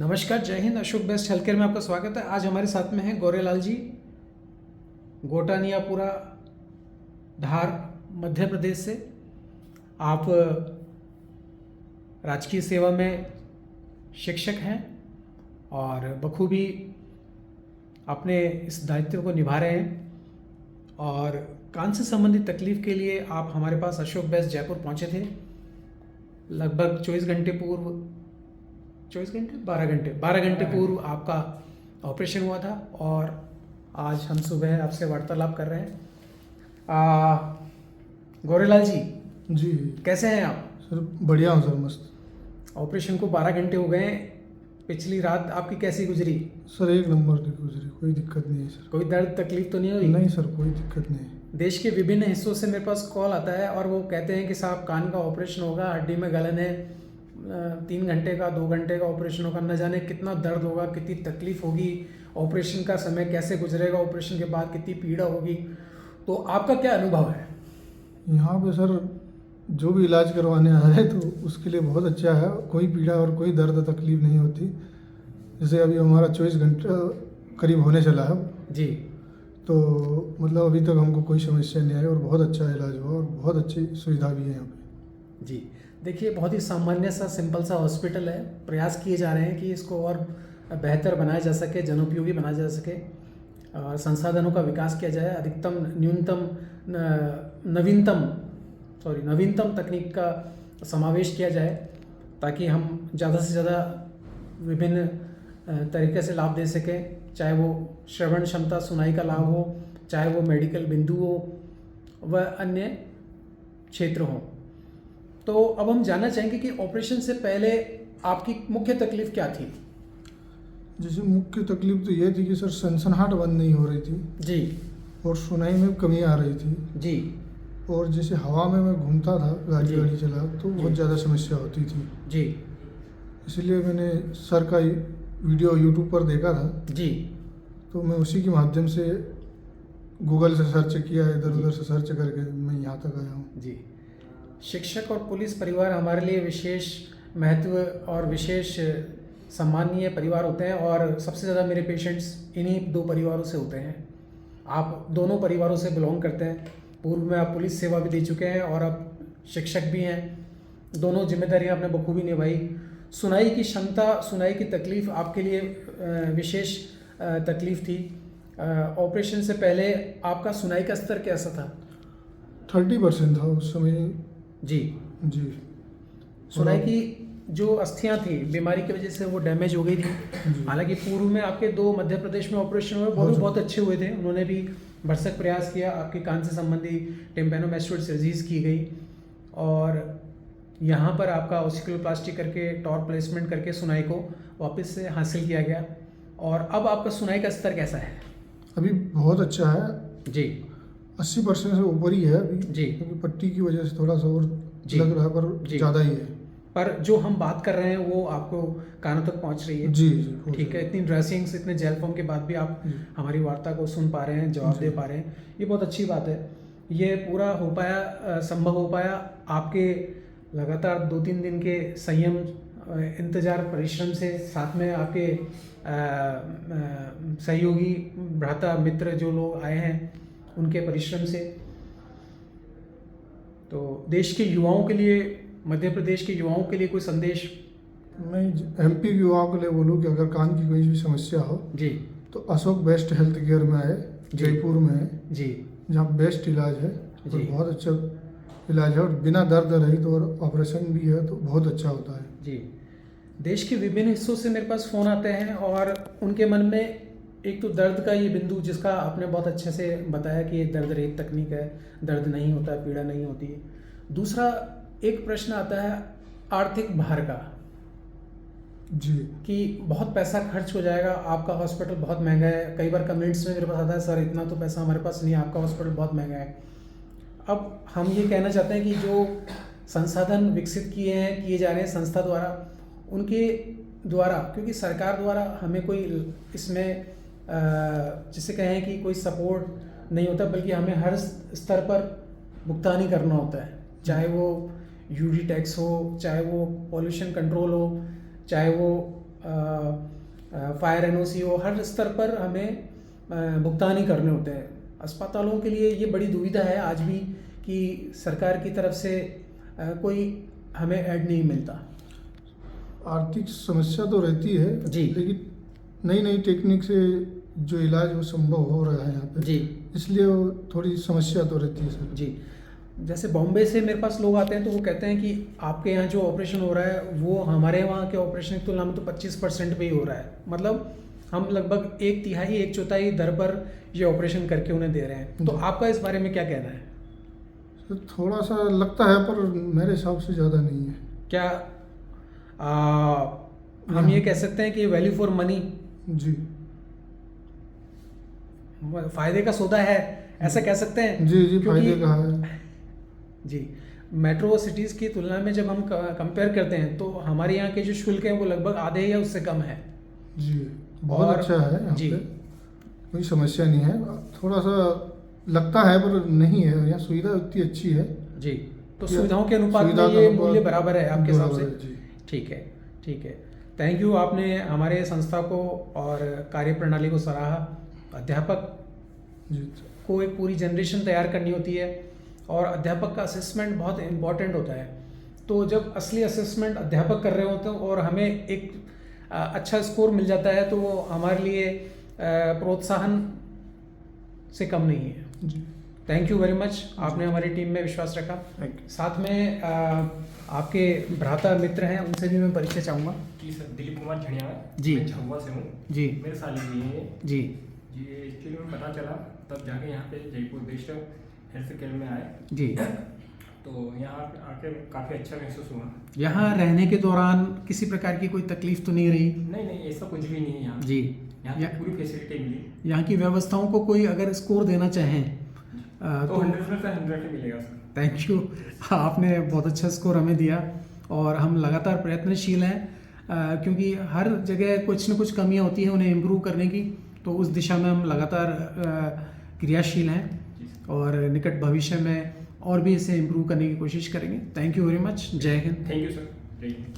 नमस्कार, जय Hind. Ashok best health care में आपका स्वागत है। आज हमारे साथ में हैं गौरेलाल जी, गोटानियापुरा, धार, मध्य प्रदेश से। आप राजकीय सेवा में शिक्षक हैं और बखूबी अपने इस दायित्व को निभा रहे हैं। और कान से संबंधित तकलीफ के लिए आप हमारे पास अशोक बेस्ट जयपुर पहुंचे थे लगभग 24 घंटे पूर्व। 12 घंटे पूर्व आपका ऑपरेशन हुआ था और आज हम सुबह आपसे वार्तालाप कर रहे हैं। गौरेलाल जी, जी कैसे हैं आप? सर, बढ़िया हूँ सर, मस्त। ऑपरेशन को 12 घंटे हो गए। पिछली रात आपकी कैसी गुजरी? सर एक नंबर की गुजरी, कोई दिक्कत नहीं है सर। कोई दर्द तकलीफ तो नहीं हुई? नहीं सर, कोई दिक्कत नहीं है। देश के विभिन्न हिस्सों से मेरे पास कॉल आता है और वो कहते हैं कि साहब कान का ऑपरेशन होगा, हड्डी में गलन है, 3 घंटे का 2 घंटे का ऑपरेशन होगा, न जाने कितना दर्द होगा, कितनी तकलीफ होगी, ऑपरेशन का समय कैसे गुजरेगा, ऑपरेशन के बाद कितनी पीड़ा होगी। तो आपका क्या अनुभव है? यहाँ पे सर जो भी इलाज करवाने आए तो उसके लिए बहुत अच्छा है। कोई पीड़ा और कोई दर्द तकलीफ नहीं होती। जैसे अभी हमारा 24 घंटा करीब होने चला है जी। तो मतलब अभी तक हमको कोई समस्या नहीं आई और बहुत अच्छा इलाज हुआ और बहुत अच्छी सुविधा भी है यहाँ पे। जी, देखिए, बहुत ही सामान्य सा सिंपल सा हॉस्पिटल है। प्रयास किए जा रहे हैं कि इसको और बेहतर बनाया जा सके, जनोपयोगी बनाया जा सके, और संसाधनों का विकास किया जाए, अधिकतम न्यूनतम नवीनतम तकनीक का समावेश किया जाए ताकि हम ज़्यादा से ज़्यादा विभिन्न तरीके से लाभ दे सकें, चाहे वो श्रवण क्षमता सुनाई का लाभ हो, चाहे वो मेडिकल बिंदु हो व अन्य क्षेत्र हों। तो अब हम जानना चाहेंगे कि ऑपरेशन से पहले आपकी मुख्य तकलीफ क्या थी? जैसे मुख्य तकलीफ तो ये थी कि सर सनसनाहट बंद नहीं हो रही थी जी और सुनाई में कमी आ रही थी। जी और जैसे हवा में मैं घूमता था, जी। गाड़ी चला तो बहुत ज़्यादा समस्या होती थी। जी इसलिए मैंने सर का वीडियो यूट्यूब पर देखा था जी तो मैं उसी के माध्यम से गूगल से सर्च किया, इधर उधर से सर्च करके मैं यहाँ तक आया हूँ। जी। शिक्षक और पुलिस परिवार हमारे लिए विशेष महत्व और विशेष सम्मानीय परिवार होते हैं और सबसे ज़्यादा मेरे पेशेंट्स इन्हीं 2 परिवारों से होते हैं। आप दोनों परिवारों से बिलोंग करते हैं। पूर्व में आप पुलिस सेवा भी दे चुके हैं और अब शिक्षक भी हैं। दोनों जिम्मेदारियां आपने बखूबी निभाई। सुनाई की क्षमता, सुनाई की तकलीफ़ आपके लिए विशेष तकलीफ़ थी। ऑपरेशन से पहले आपका सुनाई का स्तर कैसा था? 30% था उस समय। जी जी। सुनाई की जो अस्थियां थी बीमारी की वजह से वो डैमेज हो गई थी। जी। हालांकि पूर्व में आपके 2 मध्य प्रदेश में ऑपरेशन हुए, वो भी बहुत अच्छे हुए थे। उन्होंने भी भरसक प्रयास किया, आपके कान से संबंधी टिम्पैनोमेस्टोइड सर्जरीज की गई और यहाँ पर आपका ऑसिकुलोप्लास्टी करके टॉर प्लेसमेंट करके सुनाई को वापस से हासिल किया गया। और अब आपका सुनाई का स्तर कैसा है? अभी बहुत अच्छा है जी 80% से ऊपर ही है अभी जी। क्योंकि पट्टी की वजह से थोड़ा सा और जी। लग रहा है पर जी। ज़्यादा ही है। पर जो हम बात कर रहे हैं वो आपको कानों तक पहुंच रही है। जी जी ठीक है। इतनी ड्रेसिंग्स, इतने जेल फॉर्म के बाद भी आप जी। हमारी वार्ता को सुन पा रहे हैं, जवाब दे पा रहे हैं, ये बहुत अच्छी बात है। ये पूरा हो पाया, संभव हो पाया आपके लगातार 2-3 दिन के संयम, इंतजार, परिश्रम से, साथ में आपके सहयोगी, भ्राता, मित्र जो लोग आए हैं उनके परिश्रम से। तो देश के युवाओं के लिए, मध्य प्रदेश के युवाओं के लिए कोई संदेश? मैं MP के युवाओं के लिए बोलूँ कि अगर कान की कोई भी समस्या हो जी तो अशोक बेस्ट हेल्थ केयर में आए, जी। जयपुर में है, जी जहाँ बेस्ट इलाज है और जी। बहुत अच्छा इलाज है और बिना दर्द रहित और ऑपरेशन भी है तो बहुत अच्छा होता है। जी। देश के विभिन्न हिस्सों से मेरे पास फ़ोन आते हैं और उनके मन में एक तो दर्द का ये बिंदु, जिसका आपने बहुत अच्छे से बताया कि ये दर्द रहित तकनीक है, दर्द नहीं होता, पीड़ा नहीं होती है। दूसरा एक प्रश्न आता है आर्थिक भार का, जी। कि बहुत पैसा खर्च हो जाएगा, आपका हॉस्पिटल बहुत महंगा है। कई बार कमेंट्स में मेरे पास आता है, सर इतना तो पैसा हमारे पास नहीं है, आपका हॉस्पिटल बहुत महंगा है। अब हम ये कहना चाहते हैं कि जो संसाधन विकसित किए जा रहे हैं संस्था द्वारा, उनके द्वारा, क्योंकि सरकार द्वारा हमें कोई इसमें जिसे कहें कि कोई सपोर्ट नहीं होता, बल्कि हमें हर स्तर पर भुगतान ही करना होता है, चाहे वो यूडी टैक्स हो, चाहे वो पॉल्यूशन कंट्रोल हो, चाहे वो फायर एनओसी हो, हर स्तर पर हमें भुगतान ही करने होते हैं। अस्पतालों के लिए ये बड़ी दुविधा है आज भी कि सरकार की तरफ से कोई हमें ऐड नहीं मिलता। आर्थिक समस्या तो रहती है जी। लेकिन नई नई टेक्निक से जो इलाज वो संभव हो रहा है यहाँ पे, जी इसलिए वो थोड़ी समस्या तो रहती है सर। जी। जैसे बॉम्बे से मेरे पास लोग आते हैं तो वो कहते हैं कि आपके यहाँ जो ऑपरेशन हो रहा है वो हमारे वहाँ के ऑपरेशन की तुलना में तो 25% पे ही हो रहा है। मतलब हम लगभग 1/3 1/4 दर पर ये ऑपरेशन करके उन्हें दे रहे हैं। तो आपका इस बारे में क्या कहना है? सर थोड़ा सा लगता है पर मेरे हिसाब से ज़्यादा नहीं है। क्या हम ये कह सकते हैं कि वैल्यू फॉर मनी, जी फायदे का सौदा है, ऐसा कह सकते हैं? जी जी, क्योंकि फायदे का है। जी, मेट्रो सिटीज़ की तुलना में जब हम कंपेयर करते हैं तो हमारे यहाँ के जो शुल्क हैं वो लगभग आधे या उससे कम है। जी बहुत और- अच्छा है यहाँ जी। पे, कोई समस्या नहीं है। थोड़ा सा लगता है पर नहीं है, यहाँ सुविधा उतनी अच्छी है। जी, तो या सुविधाओं के अनुपात में सुविधा का ये अनुपात मूल्य बराबर है आपके हिसाब बराबर से? है, जी। ठीक है, ठीक है। थैंक यू, आपने हमारे संस्था को और कार्य प्रणाली को सराहा। अध्यापक जी को एक पूरी जनरेशन तैयार करनी होती है और अध्यापक का असेसमेंट बहुत इम्पॉर्टेंट होता है। तो जब असली असेसमेंट अध्यापक कर रहे होते हैं और हमें एक अच्छा स्कोर मिल जाता है तो वो हमारे लिए प्रोत्साहन से कम नहीं है। जी थैंक यू वेरी मच, आपने हमारी टीम में विश्वास रखा। Thank you. साथ में आपके भ्राता मित्र हैं, उनसे भी मैं परिचय चाहूँगा। जी सर, दिलीप कुमार झड़िया जी। मैं झाबुआ से हूँ। जी मेरे साली जी हैं ये। जी जी एक्चुअली में पता चला तब जाके यहाँ पे जयपुर बेस्ड हेल्थ केयर में आए, जी। तो यहाँ पे आके काफ़ी अच्छा महसूस हुआ। यहाँ रहने के दौरान किसी प्रकार की कोई तकलीफ तो नहीं रही? नहीं नहीं, ऐसा कुछ भी नहीं है यहाँ। जी। यहाँ या- पे पूरी फैसिलिटी मिली, यहाँ की व्यवस्थाओं को कोई अगर स्कोर देना चाहें तो 100 में से 100 मिलेगा सर। थैंक यू, आपने बहुत अच्छा स्कोर हमें दिया और हम लगातार प्रयत्नशील हैं क्योंकि हर जगह कुछ न कुछ कमियां होती हैं उन्हें इम्प्रूव करने की, तो उस दिशा में हम लगातार क्रियाशील हैं और निकट भविष्य में और भी इसे इम्प्रूव करने की कोशिश करेंगे। थैंक यू वेरी मच, जय हिंद। थैंक यू सर, जय हिंद।